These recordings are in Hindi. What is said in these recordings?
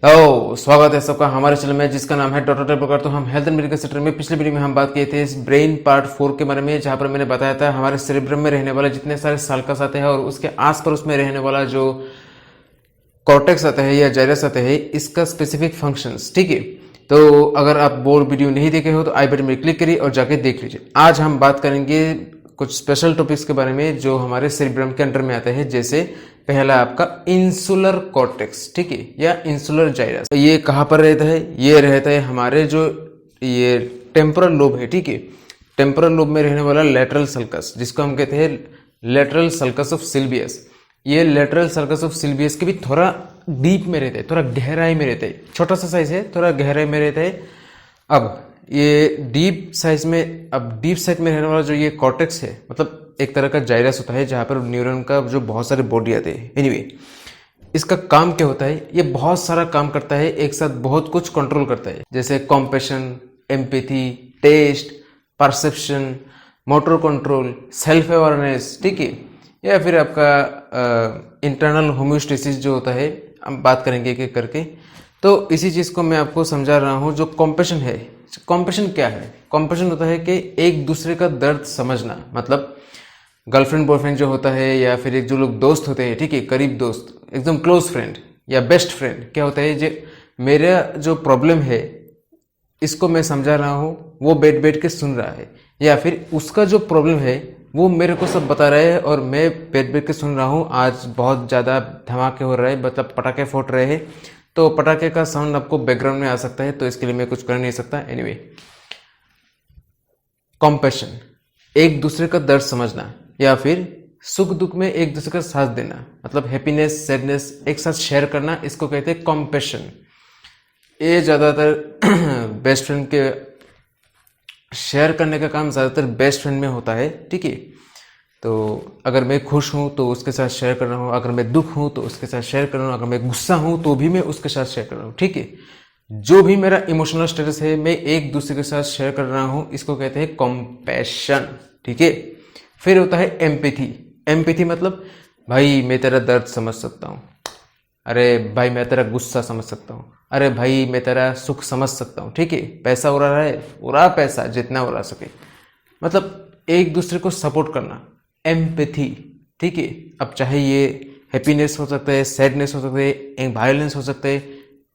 तो स्वागत है सबका हमारे चैनल में जिसका नाम है डॉक्टर टेबलकर। तो हम हेल्थ एंड मेडिकल सेक्टर में पिछले वीडियो में हम बात किए थे इस ब्रेन पार्ट 4 के बारे में, जहां पर मैंने बताया था हमारे सेरेब्रम में रहने वाले जितने सारे साल्कस आते हैं और उसके आस पर उसमें रहने वाला जो कॉर्टेक्स आता है या जाइरस आता है, इसका स्पेसिफिक फंक्शंस। ठीक है, तो अगर आप वो वीडियो नहीं देखे हो तो आई बटन में क्लिक करिए और जाके देख लीजिए। आज हम बात करेंगे कुछ स्पेशल टॉपिक्स के बारे में जो हमारे सेरेब्रम के अंडर में आते हैं। जैसे पहला आपका इंसुलर कॉर्टेक्स, ठीक है, या इंसुलर जाइरस। ये कहाँ पर रहता है? ये रहता है हमारे जो ये टेम्पोरल लोब है, ठीक है, टेम्पोरल लोब में रहने वाला लेटरल सल्कस, जिसको हम कहते हैं लेटरल सल्कस ऑफ सिल्वियस। ये लेटरल सल्कस ऑफ सिल्वियस के भी थोड़ा डीप में रहता है, थोड़ा गहराई में रहता है। छोटा सा साइज है, थोड़ा गहराई में रहता है। अब ये डीप साइज में, अब डीप साइज में रहने वाला जो ये कॉर्टेक्स है, मतलब एक तरह का जाइरस होता है जहां पर न्यूरॉन का जो बहुत सारे बॉडी आते हैं। एनीवे, इसका काम क्या होता है? ये बहुत सारा काम करता है, एक साथ बहुत कुछ कंट्रोल करता है, जैसे compassion, empathy, taste, perception, motor control, self awareness, ठीक है, या फिर आपका इंटरनल होम्योस्टेसिस जो होता है, हम बात करेंगे एक एक करके। तो इसी चीज को मैं आपको समझा रहा हूं। जो कॉम्पैशन है, कॉम्पैशन क्या है? कॉम्पैशन होता है कि एक दूसरे का दर्द समझना, मतलब गर्लफ्रेंड बॉयफ्रेंड जो होता है, या फिर एक जो लोग दोस्त होते हैं, ठीक है, करीब दोस्त, एकदम क्लोज फ्रेंड या बेस्ट फ्रेंड, क्या होता है, जो मेरा जो प्रॉब्लम है इसको मैं समझा रहा हूँ, वो बैठ बैठ के सुन रहा है, या फिर उसका जो प्रॉब्लम है वो मेरे को सब बता रहा है और मैं बैठ बैठ के सुन रहा हूँ। आज बहुत ज़्यादा धमाके हो रहे हैं, मतलब पटाखे फूट रहे हैं, तो पटाखे का साउंड आपको बैकग्राउंड में आ सकता है, तो इसके लिए मैं कुछ कर नहीं सकता। एनीवे, कॉम्पैशन, एक दूसरे का दर्द समझना, या फिर सुख दुख में एक दूसरे का साथ देना, मतलब हैप्पीनेस सैडनेस एक साथ शेयर करना, इसको कहते हैं कॉम्पैशन। ये ज़्यादातर बेस्ट फ्रेंड के शेयर करने का काम ज़्यादातर बेस्ट फ्रेंड में होता है, ठीक है। तो अगर मैं खुश हूँ तो उसके साथ शेयर कर रहा हूँ, अगर मैं दुख हूँ तो उसके साथ शेयर कर रहा हूँ, अगर मैं गुस्सा हूँ तो भी मैं उसके साथ शेयर कर रहा हूँ, ठीक है। जो भी मेरा इमोशनल स्टेटस है मैं एक दूसरे के साथ शेयर कर रहा हूँ, इसको कहते हैं कॉम्पैशन, ठीक है। फिर होता है एम्पैथी। एम्पैथी मतलब भाई मैं तेरा दर्द समझ सकता हूँ, अरे भाई मैं तेरा गुस्सा समझ सकता हूँ, अरे भाई मैं तेरा सुख समझ सकता हूँ, ठीक है। पैसा उड़ा रहा है, उड़ा पैसा जितना उड़ा सके, मतलब एक दूसरे को सपोर्ट करना, एम्पैथी, ठीक है। अब चाहे ये हैप्पीनेस हो सकता है, सैडनेस हो सकता है, वायलेंस हो सकता है,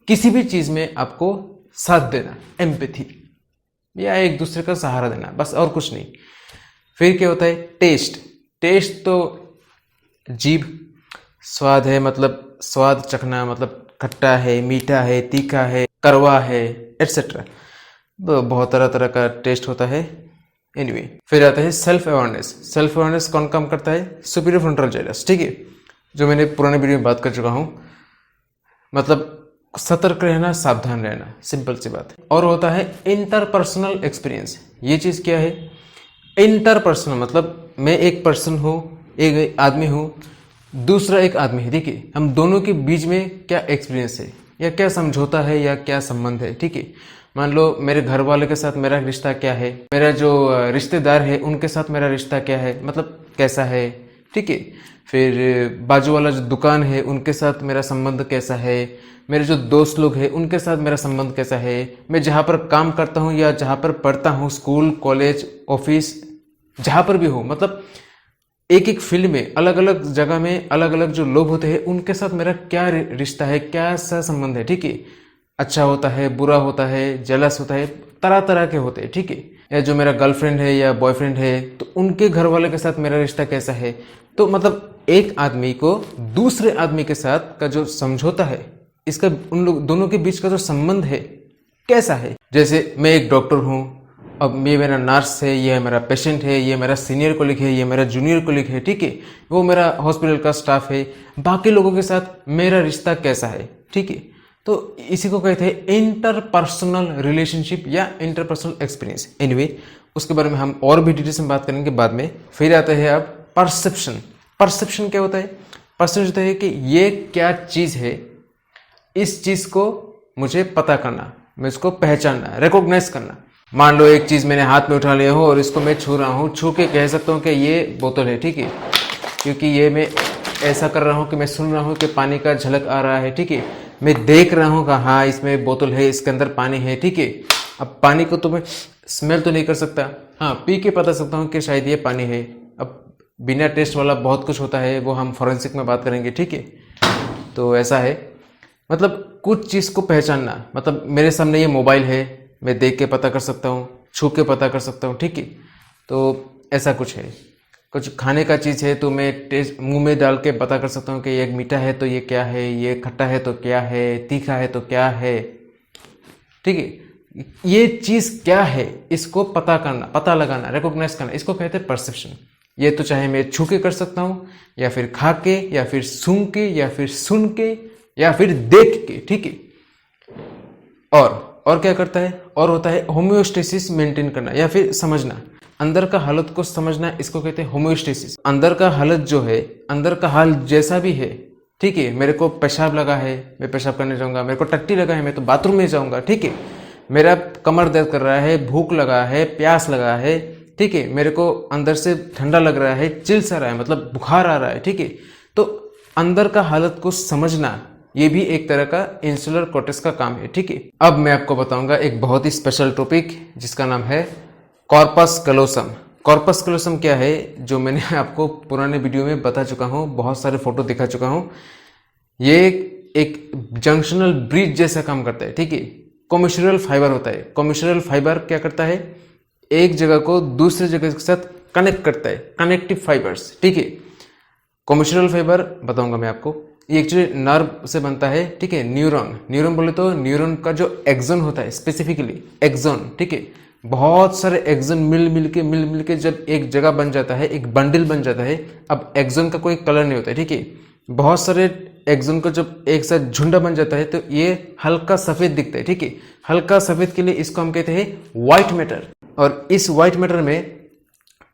किसी भी चीज में आपको साथ देना, एम्पैथी, या एक दूसरे का सहारा देना, बस और कुछ नहीं। फिर क्या होता है? टेस्ट। टेस्ट तो जीभ, स्वाद है, मतलब स्वाद चखना, मतलब खट्टा है, मीठा है, तीखा है, कड़वा है, एटसेट्रा। तो बहुत तरह तरह का टेस्ट होता है। एनीवे, फिर आता है सेल्फ अवेयरनेस। सेल्फ अवेयरनेस कौन काम करता है? सुपीरियर फ्रंटल जाइरस, ठीक है, जो मैंने पुराने वीडियो में बात कर चुका हूँ। मतलब सतर्क रहना, सावधान रहना, सिंपल सी बात है। और होता है इंटरपर्सनल एक्सपीरियंस। ये चीज क्या है? इंटरपर्सनल मतलब मैं एक पर्सन हूँ, एक आदमी हूँ, दूसरा एक आदमी है, ठीक है। हम दोनों के बीच में क्या एक्सपीरियंस है, या क्या समझौता है, या क्या संबंध है, ठीक है। मान लो मेरे घर वाले के साथ मेरा रिश्ता क्या है, मेरा जो रिश्तेदार है उनके साथ मेरा रिश्ता क्या है, मतलब कैसा है, ठीक है। फिर बाजू वाला जो दुकान है उनके साथ मेरा संबंध कैसा है, मेरे जो दोस्त लोग हैं उनके साथ मेरा संबंध कैसा है, मैं जहाँ पर काम करता हूँ या जहाँ पर पढ़ता हूँ, स्कूल, कॉलेज, ऑफिस, जहाँ पर भी हो, मतलब एक एक फील्ड में, अलग अलग जगह में अलग अलग जो लोग होते हैं उनके साथ मेरा क्या रिश्ता है, क्या सा संबंध है, ठीक है। अच्छा होता है, बुरा होता है, जेलस होता है, तरह तरह के होते हैं, ठीक है। या जो मेरा गर्लफ्रेंड है या बॉयफ्रेंड है तो उनके घर वाले के साथ मेरा रिश्ता कैसा है। तो मतलब एक आदमी को दूसरे आदमी के साथ का जो समझौता है, इसका उन लोग दोनों के बीच का जो संबंध है कैसा है। जैसे मैं एक डॉक्टर हूँ, अब ये मेरा नर्स है, ये मेरा पेशेंट है, ये मेरा सीनियर कोलिग है, ये मेरा जूनियर कोलिग है, ठीक है, वो मेरा हॉस्पिटल का स्टाफ है, बाकी लोगों के साथ मेरा रिश्ता कैसा है, ठीक है। तो इसी को कहते हैं इंटरपर्सनल रिलेशनशिप या इंटरपर्सनल एक्सपीरियंस। एनीवे, उसके बारे में हम और भी डिटेल्स में बात करेंगे बाद में। फिर आता है अब परसेप्शन। परसेप्शन क्या होता है? परसेप्शन होता है कि ये क्या चीज है, इस चीज को मुझे पता करना, मैं इसको पहचानना, रिकॉग्नाइज करना। मान लो एक चीज मैंने हाथ में उठा लिया हो और इसको मैं छू रहा हूँ, छू के कह सकता हूँ कि ये बोतल है, ठीक है, क्योंकि ये मैं ऐसा कर रहा हूँ कि मैं सुन रहा हूँ कि पानी का झलक आ रहा है, ठीक है। मैं देख रहा हूँ कि हाँ इसमें बोतल है, इसके अंदर पानी है, ठीक है। अब पानी को तो मैं स्मेल तो नहीं कर सकता, हाँ पी के पता सकता हूँ कि शायद ये पानी है। अब बिना टेस्ट वाला बहुत कुछ होता है, वो हम फॉरेंसिक में बात करेंगे, ठीक है। तो ऐसा है, मतलब कुछ चीज़ को पहचानना, मतलब मेरे सामने ये मोबाइल है, मैं देख के पता कर सकता हूँ, छू के पता कर सकता हूँ, ठीक है। तो ऐसा कुछ है। कुछ खाने का चीज़ है तो मैं टेस्ट मुंह में डाल के पता कर सकता हूँ कि ये मीठा है तो ये क्या है, ये खट्टा है तो क्या है, तीखा है तो क्या है, ठीक है। ये चीज़ क्या है इसको पता करना, पता लगाना, रिकॉग्नाइज करना, इसको कहते हैं परसेप्शन। ये तो चाहे मैं छू के कर सकता हूँ, या फिर खा के, या फिर सूंघ के, या फिर सुन के, या फिर देख के, ठीक है। और क्या करता है, और होता है होम्योस्टेसिस मेंटेन करना या फिर समझना, अंदर का हालत को समझना, इसको कहते हैं होम्योस्टेसिस। अंदर का हालत जो है, अंदर का हाल जैसा भी है, ठीक है। मेरे को पेशाब लगा है, मैं पेशाब करने जाऊंगा, मेरे को टट्टी लगा है, मैं तो बाथरूम में जाऊंगा, ठीक है। मेरा कमर दर्द कर रहा है, भूख लगा है, प्यास लगा है, ठीक है। मेरे को अंदर से ठंडा लग रहा है, चिल्स आ रहा है, मतलब बुखार आ रहा है, ठीक है। तो अंदर का हालत को समझना ये भी एक तरह का इंसुलर कॉर्टेक्स का काम है, ठीक है। अब मैं आपको बताऊंगा एक बहुत ही स्पेशल टॉपिक जिसका नाम है कॉर्पस कलोसम। कॉर्पस कलोसम क्या है, जो मैंने आपको पुराने वीडियो में बता चुका हूँ, बहुत सारे फोटो दिखा चुका हूँ। ये एक जंक्शनल ब्रिज जैसा काम करता है, ठीक है। कॉम्यूशरल फाइबर होता है। कॉम्यूशरल फाइबर क्या करता है, एक जगह को दूसरे जगह के साथ कनेक्ट करता है, कनेक्टिव फाइबर्स, ठीक है। कॉम्यूशरल फाइबर बताऊंगा मैं आपको, ये एक्चुअली नर्व से बनता है, ठीक है। न्यूरॉन बोले तो न्यूरॉन का जो एक्सोन होता है, स्पेसिफिकली एक्सोन, ठीक है। बहुत सारे एक्सोन मिल मिल के जब एक जगह बन जाता है, एक बंडल बन जाता है। अब एक्सोन का कोई कलर नहीं होता है, ठीक है। बहुत सारे एक्सोन को जब एक साथ झुंडा बन जाता है तो ये हल्का सफेद दिखता है, ठीक है। हल्का सफेद के लिए इसको हम कहते हैं व्हाइट मैटर। और इस व्हाइट मैटर में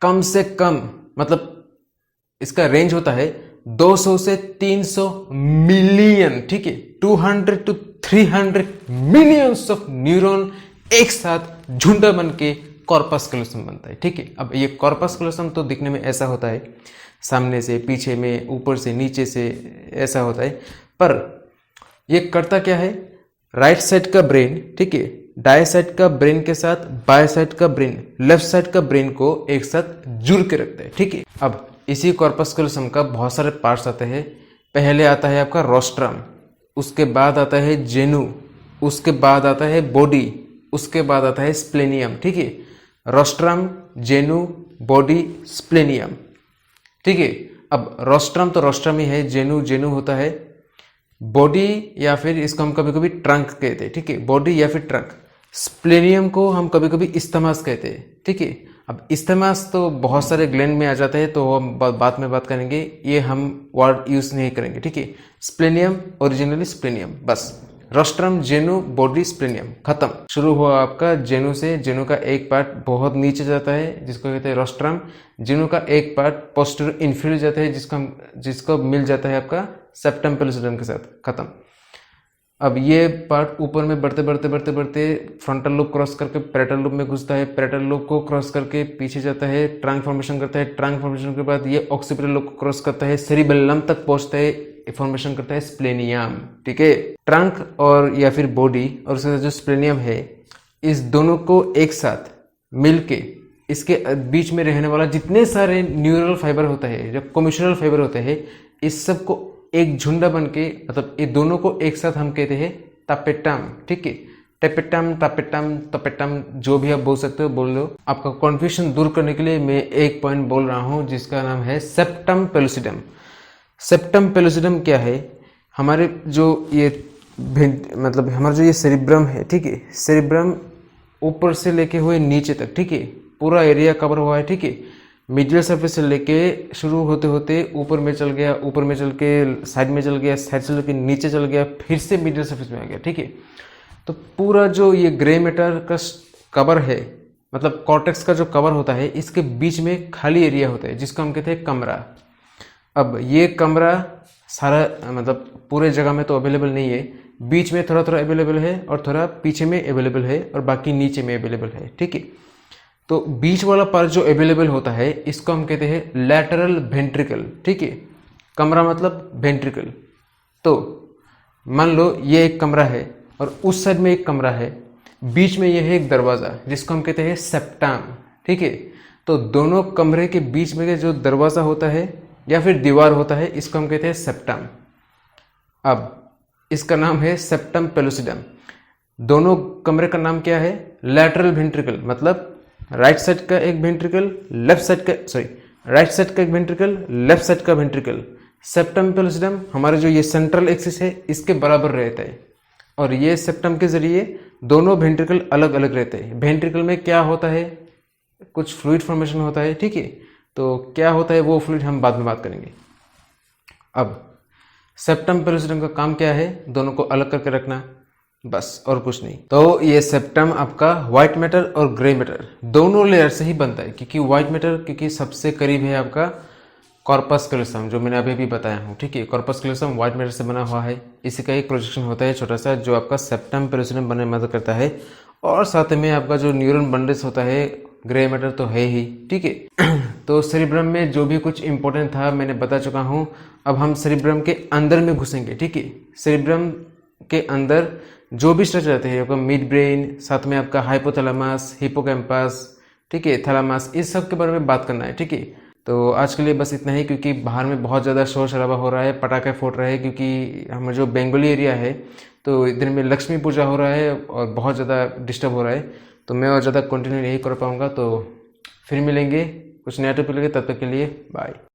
कम से कम, मतलब इसका रेंज होता है 200 से 300 मिलियन, ठीक है। 200 to 300 मिलियंस ऑफ न्यूरॉन एक साथ झुंडा बन के कॉर्पस कलोसम बनता है, ठीक है। अब ये कॉर्पस कलोसम तो दिखने में ऐसा होता है, सामने से, पीछे में, ऊपर से, नीचे से, ऐसा होता है। पर ये करता क्या है, राइट साइड का ब्रेन, ठीक है, दाएं साइड का ब्रेन के साथ बाएं साइड का ब्रेन, लेफ्ट साइड का ब्रेन को एक साथ जुड़ के रखता है, ठीक है। अब इसी कॉर्पस कलोसम का बहुत सारे पार्ट्स आते हैं। पहले आता है आपका रोस्ट्रम, उसके बाद आता है जेनु, उसके बाद आता है बॉडी, उसके बाद आता है स्प्लेनियम, ठीक है। रोस्ट्रम, जेनु, बॉडी, स्प्लेनियम, ठीक है। अब रोस्ट्रम तो रोस्ट्रम ही है, जेनु होता है। बॉडी या फिर इसको हम कभी कभी ट्रंक कहते हैं, ठीक है, बॉडी या फिर ट्रंक। स्प्लेनियम को हम कभी कभी इस्तेमास कहते हैं, ठीक है। अब इस्तेमास तो बहुत सारे ग्लैंड में आ जाते हैं, तो हम बाद में बात करेंगे, ये हम वर्ड यूज नहीं करेंगे, ठीक है। स्प्लेनियम, ओरिजिनली स्प्लेनियम, बस। रोस्ट्रम, जेनु, बॉडी, स्प्लेनियम, खत्म। शुरू हुआ आपका जेनु से। जेनु का एक पार्ट बहुत नीचे जाता है जिसको कहते हैं रोस्ट्रम। जेनु का एक पार्ट पोस्टीरियर इन्फीरियर जाता है जिसको मिल जाता है आपका सेप्टम पेलुसिडम के साथ, खत्म। अब ये पार्ट ऊपर में बढ़ते फ्रंटल लोब क्रॉस करके पैरेटल लोब में घुसता है, पैरेटल लोब को क्रॉस करके पीछे जाता है, ट्रंक फॉर्मेशन करता है, ट्रंक फॉर्मेशन के बाद ये ऑक्सीपिटल लोब को क्रॉस करता है, सेरिबेलम तक पहुंचता है, फॉर्मेशन करता है स्प्लेनियम, ठीक है। ट्रंक और या फिर बॉडी और उसके साथ जो स्प्लेनियम है, इस दोनों को एक साथ मिलके इसके बीच में रहने वाला जितने सारे न्यूरल फाइबर होता है, जो कॉम्यूशनल फाइबर होते हैं, इस सब को एक झुंडा बन के, मतलब ये दोनों को एक साथ हम कहते हैं तापेटम, ठीक है। टेपेटम, तापेटम, तपेटम, जो भी आप बोल सकते हो बोल लो। आपका कॉन्फ्यूजन दूर करने के लिए मैं एक पॉइंट बोल रहा हूं जिसका नाम है सेप्टम पेलुसिडम। सेप्टम पेलुसिडम क्या है, हमारे जो ये मतलब हमारा जो ये सेरिब्रम है, ठीक है, सेरिब्रम ऊपर से लेके हुए नीचे तक, ठीक है, पूरा एरिया कवर हुआ है, ठीक है। मिडियल सरफेस से लेके शुरू होते होते ऊपर में चल गया, ऊपर में चल के साइड में चल गया, साइड से लेके नीचे चल गया, फिर से मिडियल सरफेस में आ गया, ठीक है। तो पूरा जो ये ग्रे मैटर का कवर है, मतलब कॉर्टेक्स का जो कवर होता है, इसके बीच में खाली एरिया होता है जिसको हम कहते हैं कमरा। अब ये कमरा सारा मतलब पूरे जगह में तो अवेलेबल नहीं है, बीच में थोड़ा थोड़ा अवेलेबल है और थोड़ा पीछे में अवेलेबल है और बाकी नीचे में अवेलेबल है, ठीक है। तो बीच वाला पार्ट जो अवेलेबल होता है इसको हम कहते हैं लैटरल वेंट्रिकल, ठीक है। कमरा मतलब वेंट्रिकल। तो मान लो ये एक कमरा है और उस साइड में एक कमरा है, बीच में यह है एक दरवाज़ा जिसको हम कहते हैं सेप्टम, ठीक है। तो दोनों कमरे के बीच में जो दरवाज़ा होता है या फिर दीवार होता है, इसको हम कहते हैं सेप्टम। अब इसका नाम है सेप्टम पेलुसिडम। दोनों कमरे का नाम क्या है? लैटरल वेंट्रिकल, मतलब राइट साइड का एक वेंट्रिकल, लेफ्ट साइड का राइट साइड का एक वेंट्रिकल, लेफ्ट साइड का वेंट्रिकल। सेप्टम पेलुसिडम हमारे जो ये सेंट्रल एक्सिस है इसके बराबर रहता है, और ये सेप्टम के जरिए दोनों वेंट्रिकल अलग अलग रहते हैं। वेंट्रिकल में क्या होता है? कुछ फ्लूइड फॉर्मेशन होता है, ठीक है। तो क्या होता है वो फ्लूइड हम बाद में बात करेंगे। अब सेप्टम पेलुसिडम का काम क्या है? दोनों को अलग करके रखना, बस और कुछ नहीं। तो ये सेप्टम आपका व्हाइट मैटर और ग्रे मैटर दोनों लेयर से ही बनता है, क्योंकि व्हाइट मैटर क्योंकि सबसे करीब है आपका कॉर्पस कैल्शियम, जो मैंने अभी भी बताया हूँ, ठीक है। कॉर्पस कैल्शियम व्हाइट मैटर से बना हुआ है, इसी का एक प्रोजेक्शन होता है छोटा सा, जो आपका सेप्टम पेलुसिडम बनने में मदद करता है। और साथ में आपका जो न्यूरॉन बंडल्स होता है, ग्रे मैटर तो है ही, ठीक है। तो सेरिब्रम में जो भी कुछ इंपॉर्टेंट था मैंने बता चुका हूँ। अब हम सेरिब्रम के अंदर में घुसेंगे, ठीक है। सेरिब्रम के अंदर जो भी स्ट्रक्चर रहते हैं, आपका मिड ब्रेन, साथ में आपका हाइपोथैलेमस, हिपोकैम्पस, ठीक है, थैलेमस, इस सब के बारे में बात करना है, ठीक है। तो आज के लिए बस इतना ही, क्योंकि बाहर में बहुत ज़्यादा शोर शराबा हो रहा है, पटाखे फोड़ रहे हैं, क्योंकि हमारा जो बेंगोली एरिया है तो इधर में लक्ष्मी पूजा हो रहा है और बहुत ज़्यादा डिस्टर्ब हो रहा है। तो मैं और ज़्यादा कंटिन्यू नहीं कर पाऊँगा, तो फिर मिलेंगे कुछ नया टॉपिक लेके, तब तक के लिए बाय।